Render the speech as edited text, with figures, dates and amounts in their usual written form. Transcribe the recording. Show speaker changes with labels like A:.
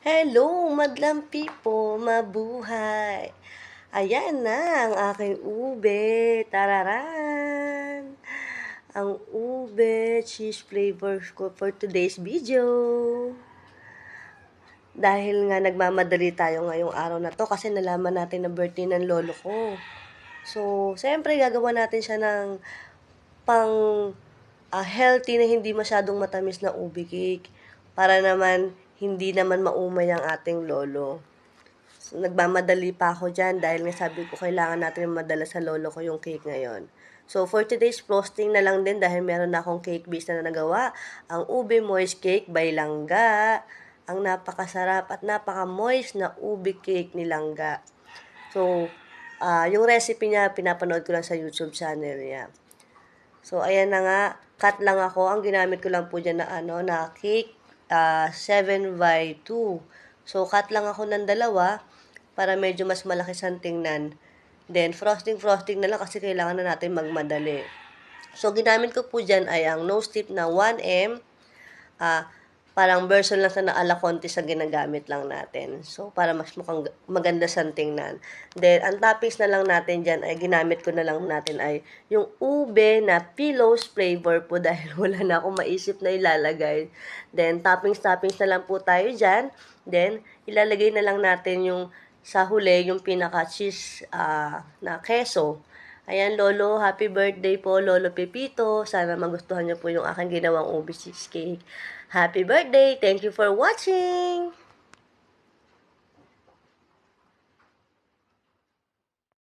A: Hello, madlang people, mabuhay! Ayan na ang aking ube, tararan! Ang ube cheese flavors ko for today's video. Dahil nga nagmamadali tayo ngayong araw na to kasi nalaman natin na birthday ng lolo ko. So, siyempre gagawa natin siya ng pang healthy na hindi masyadong matamis na ube cake para naman hindi naman maumay ang ating lolo. So, nagmamadali pa ako dyan dahil nga sabi ko kailangan natin madala sa lolo ko yung cake ngayon. So, for today's frosting na lang din dahil meron na akong cake base na nagawa. Ang ube moist cake by Langga. Ang napakasarap at napaka-moist na ube cake ni Langga. So, yung recipe niya, pinapanood ko lang sa YouTube channel niya. So, ayan na nga. Cut lang ako. Ang ginamit ko lang po dyan na cake 7 by 2. So, cut lang ako ng dalawa para medyo mas malaki siyang tingnan. Then, frosting na lang kasi kailangan na natin magmadali. So, ginamit ko po dyan ay ang nose tip na 1M. Parang version lang sa naala konti sa ginagamit lang natin. So, para mas mukhang maganda siyang tingnan. Then, ang toppings na lang natin dyan ay ginamit ko na lang natin ay yung ube na pillows flavor po dahil wala na akong maisip na ilalagay. Then, toppings na lang po tayo dyan. Then, ilalagay na lang natin yung sa huli, yung pinaka-cheese na keso. Ayan, Lolo, happy birthday po, Lolo Pepito. Sana magustuhan niyo po yung aking ginawang ube cheesecake. Happy birthday! Thank you for watching!